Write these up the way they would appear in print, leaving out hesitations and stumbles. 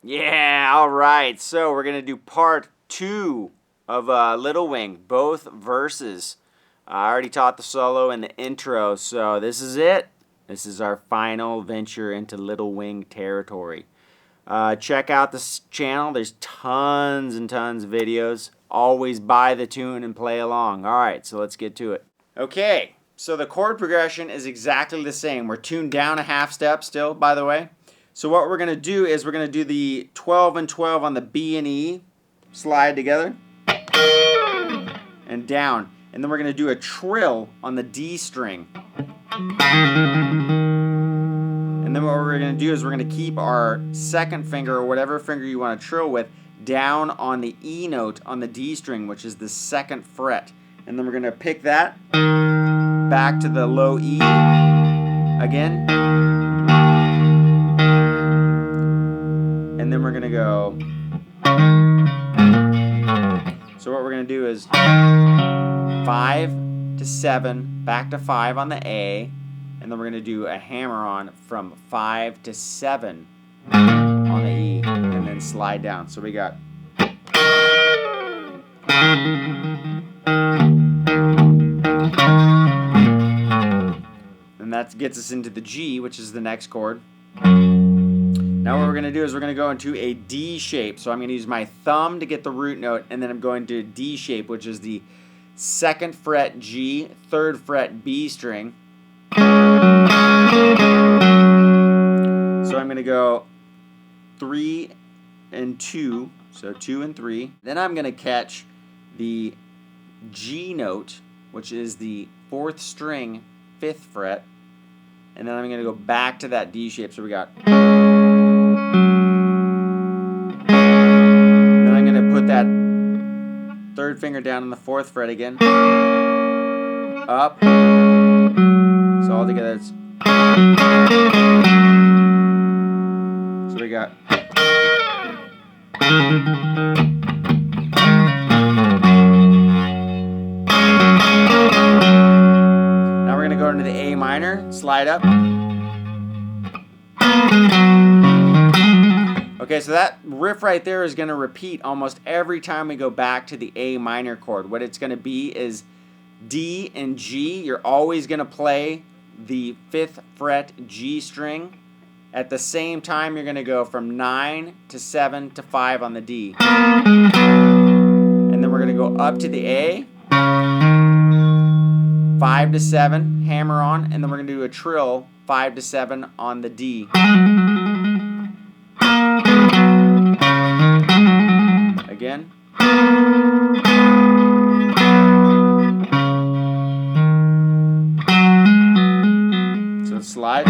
Yeah, all right. So we're going to do part 2 of Little Wing, both verses. I already taught the solo and the intro, so this is it. This is our final venture into Little Wing territory. Check out this channel. There's tons and tons of videos. Always buy the tune and play along. All right, so let's get to it. Okay, so the chord progression is exactly the same. We're tuned down a half step still, by the way. So what we're going to do is we're going to do the 12 and 12 on the B and E, slide together, and down. And then we're going to do a trill on the D string. And then what we're going to do is we're going to keep our second finger, or whatever finger you want to trill with, down on the E note on the D string, which is the 2nd fret. And then we're going to pick that back to the low E again. And then we're going to go. So what we're going to do is 5 to 7, back to 5 on the A, and then we're going to do a hammer on from 5 to 7 on the E, and then slide down. So we got. And that gets us into the G, which is the next chord. Now what we're going to do is we're going to go into a D shape. So I'm going to use my thumb to get the root note, and then I'm going to D shape, which is the 2nd fret G, 3rd fret B string. So I'm going to go 3 and 2, so 2 and 3. Then I'm going to catch the G note, which is the 4th string, 5th fret. And then I'm going to go back to that D shape. So we got. Put that 3rd finger down on the 4th fret again. Up. So all together it's. So we got. Now we're going to go into the A minor, slide up. Okay, so that riff right there is going to repeat almost every time we go back to the A minor chord. What it's going to be is D and G. You're always going to play the 5th fret G string. At the same time, you're going to go from 9 to 7 to 5 on the D. And then we're going to go up to the A, 5 to 7, hammer on, and then we're going to do a trill, 5 to 7 on the D. Again. So slide.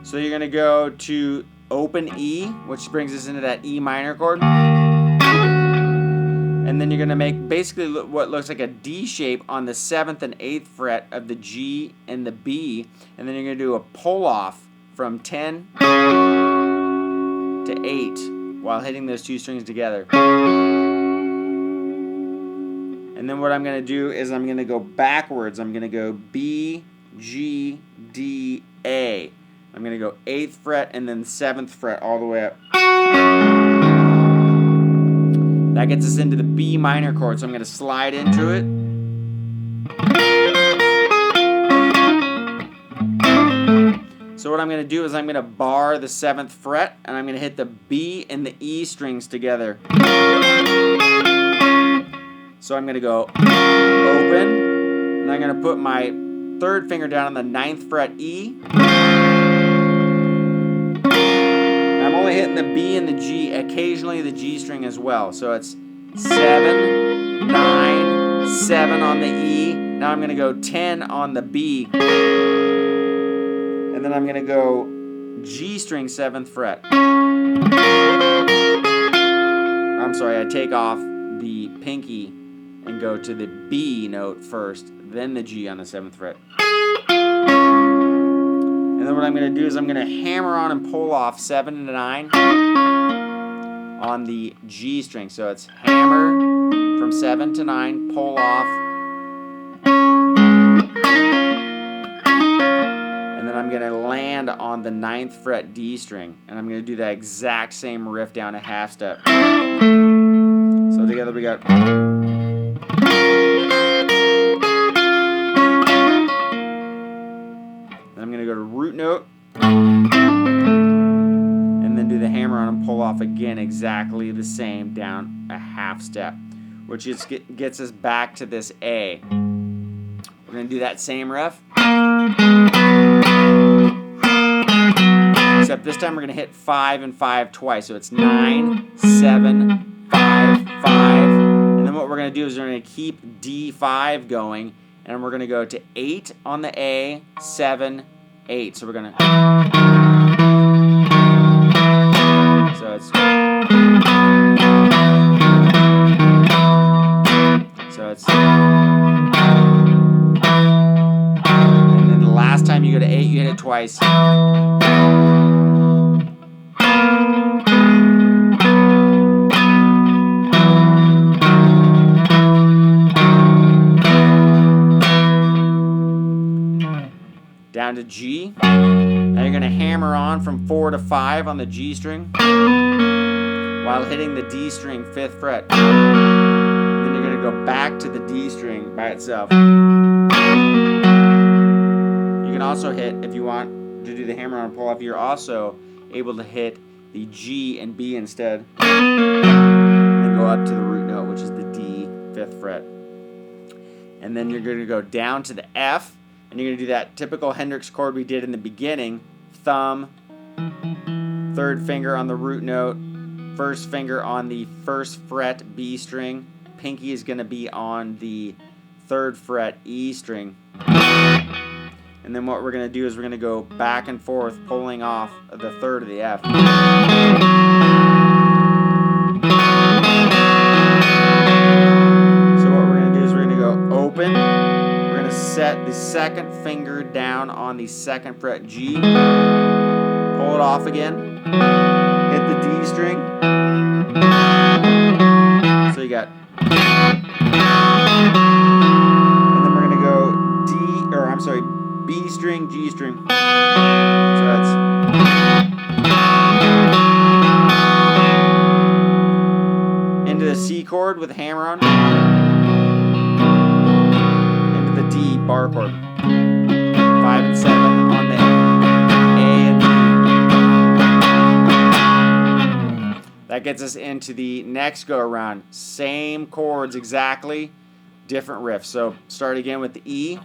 So you're going to go to open E, which brings us into that E minor chord. And then you're going to make basically what looks like a D shape on the 7th and 8th fret of the G and the B. And then you're going to do a pull off from 10 to 8 while hitting those 2 strings together. And then what I'm going to do is I'm going to go backwards. I'm going to go B, G, D, A. I'm going to go 8th fret and then 7th fret all the way up. That gets us into the B minor chord, so I'm going to slide into it. So what I'm going to do is I'm going to bar the 7th fret, and I'm going to hit the B and the E strings together. So I'm going to go open, and I'm going to put my 3rd finger down on the 9th fret E. I'm only hitting the B and the G, occasionally the G string as well. So it's 7, 9, 7 on the E. Now I'm going to go 10 on the B. And then I'm going to go G string 7th fret. I'm sorry, I take off the pinky and go to the B note first, then the G on the 7th fret. And then what I'm going to do is I'm going to hammer on and pull off 7 to 9 on the G string. So it's hammer from 7 to 9, pull off, then I'm going to land on the 9th fret D string, and I'm going to do that exact same riff down a half step. So together we got. Then I'm going to go to root note, and then do the hammer on and pull off again exactly the same down a half step, which just gets us back to this A. We're going to do that same riff, except this time we're going to hit 5 and 5 twice. So it's 9, 7, 5, 5. And then what we're going to do is we're going to keep D5 going, and we're going to go to 8 on the A, 7, 8. So we're going to. So it's. And then the last time you go to 8, you hit it twice. Down to G. Now you're going to hammer on from 4 to 5 on the G string while hitting the D string 5th fret. Then you're going to go back to the D string by itself. You can also hit, if you want to do the hammer on pull off, you're also able to hit the G and B instead. And then go up to the root note, which is the D 5th fret. And then you're going to go down to the F, and you're going to do that typical Hendrix chord we did in the beginning. Thumb, 3rd finger on the root note, 1st finger on the 1st fret B string. Pinky is going to be on the 3rd fret E string. And then what we're going to do is we're going to go back and forth, pulling off the 3rd of the F. So what we're going to do is we're going to go open. We're going to set the 2nd finger down on the 2nd fret G. Pull it off again. Hit the D string. So you got. And then we're going to go B string, G string. So that's. Into the C chord with a hammer on. Into the D bar chord. 5 and 7 on the A and D. That gets us into the next go around. Same chords exactly, different riff. So start again with the E.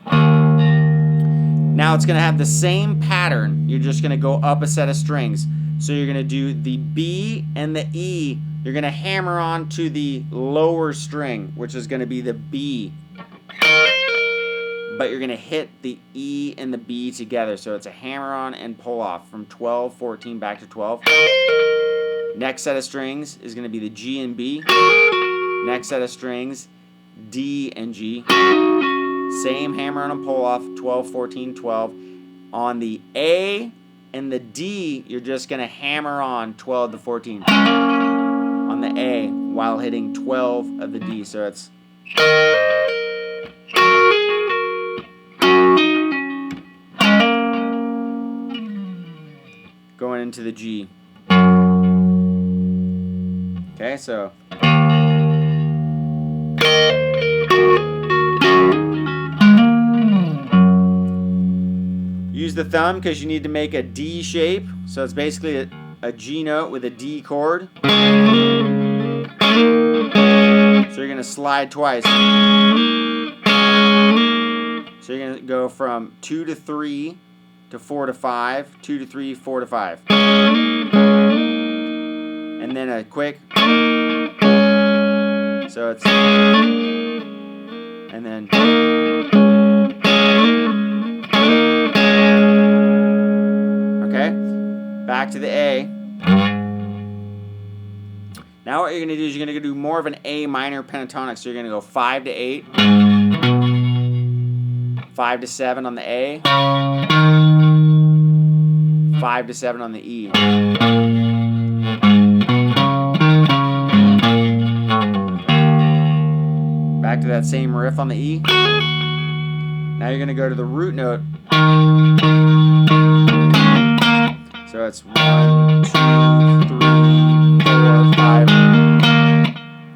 Now it's going to have the same pattern. You're just going to go up a set of strings. So you're going to do the B and the E. You're going to hammer on to the lower string, which is going to be the B. But you're going to hit the E and the B together. So it's a hammer on and pull off from 12, 14 back to 12. Next set of strings is going to be the G and B. Next set of strings, D and G. Same hammer on and pull off, 12, 14, 12. On the A and the D, you're just going to hammer on 12 to 14 on the A while hitting 12 of the D. So it's. Going into the G. Okay, so. Use the thumb because you need to make a D shape. So it's basically a G note with a D chord. So you're going to slide twice. So you're going to go from 2 to 3 to 4 to 5, 2 to 3, 4 to 5. And then a quick. So it's. And then. Back to the A. Now what you're going to do is you're going to do more of an A minor pentatonic. So you're going to go 5 to 8, 5 to 7 on the A, 5 to 7 on the E. Back to that same riff on the E. Now you're going to go to the root note. So it's 1, 2, 3, 4, 5.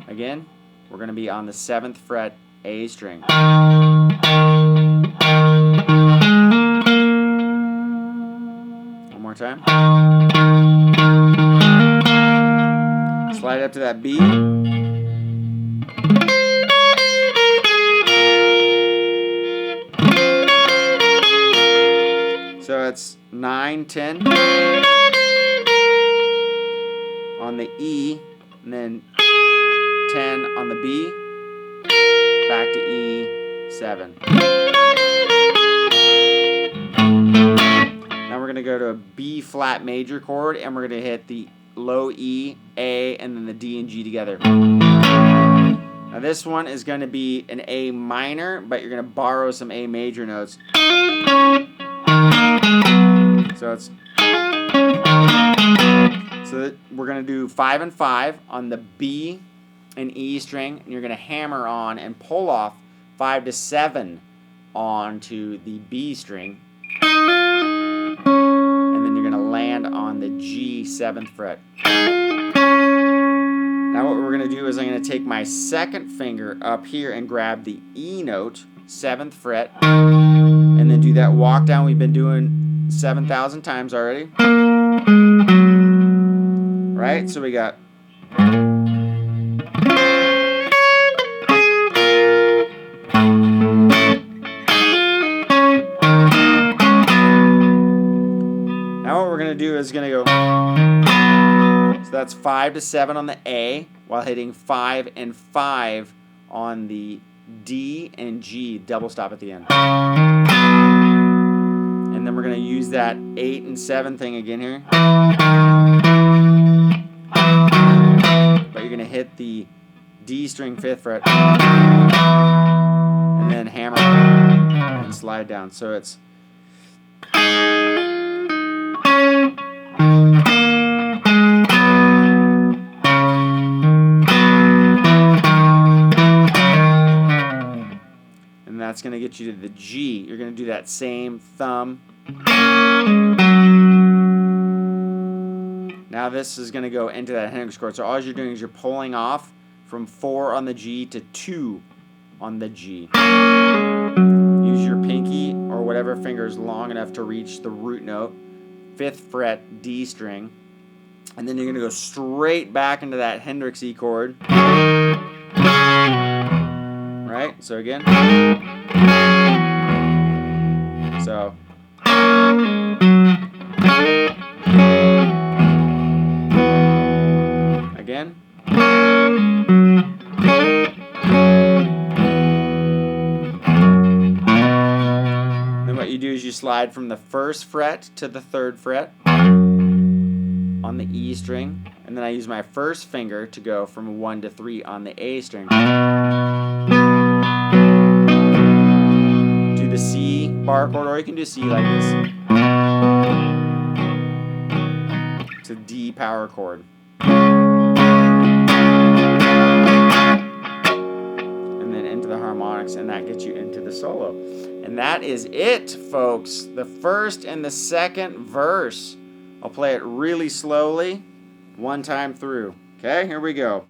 Again, we're going to be on the 7th fret A string. One more time. Slide up to that B. So it's 9, 10 on the E, and then 10 on the B, back to E, 7. Now we're going to go to a B flat major chord, and we're going to hit the low E, A, and then the D and G together. Now this one is going to be an A minor, but you're going to borrow some A major notes. So we're going to do 5 and 5 on the B and E string, and you're going to hammer on and pull off 5 to 7 onto the B string, and then you're going to land on the G 7th fret. Now what we're going to do is I'm going to take my second finger up here and grab the E note, 7th fret, and then do that walk down we've been doing 7,000 times already. Right? So we got now what we're going to do is going to go, so that's 5 to 7 on the A while hitting 5 and 5 on the D and G, double stop at the end. And then we're going to use that 8 and 7 thing again here. But you're going to hit the D string 5th fret and then hammer and slide down. So it's and that's going to get you to the G. You're going to do that same thumb. Now this is going to go into that Hendrix chord. So all you're doing is you're pulling off from 4 on the G to 2 on the G. Use your pinky or whatever finger is long enough to reach the root note, 5th fret D string. And then you're going to go straight back into that Hendrix E chord. Right? So again. So again. Then what you do is you slide from the 1st fret to the 3rd fret on the E string, and then I use my first finger to go from 1 to 3 on the A string. Do the C bar chord, or you can do C like this. It's a D power chord. And that gets you into the solo. And that is it, folks. The first and the second verse. I'll play it really slowly, one time through. Okay, here we go.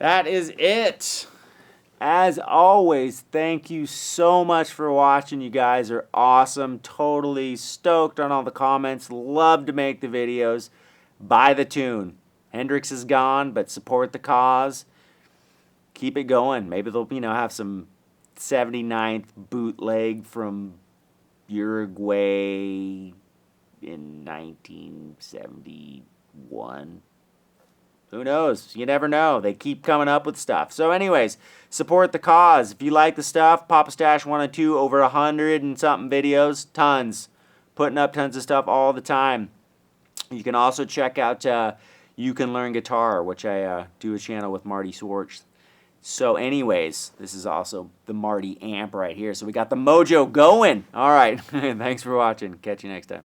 that is it. As always, thank you so much for watching. You guys are awesome. Totally stoked on all the comments. Love to make the videos. Buy the tune. Hendrix is gone, but support the cause. Keep it going. Maybe they'll, have some 79th bootleg from Uruguay in 1971. Who knows? You never know. They keep coming up with stuff. So anyways, support the cause. If you like the stuff, Papastache 1 and 2, over 100 and something videos. Tons. Putting up tons of stuff all the time. You can also check out You Can Learn Guitar, which I do a channel with Marty Swartz. So anyways, this is also the Marty amp right here. So we got the mojo going. All right. Thanks for watching. Catch you next time.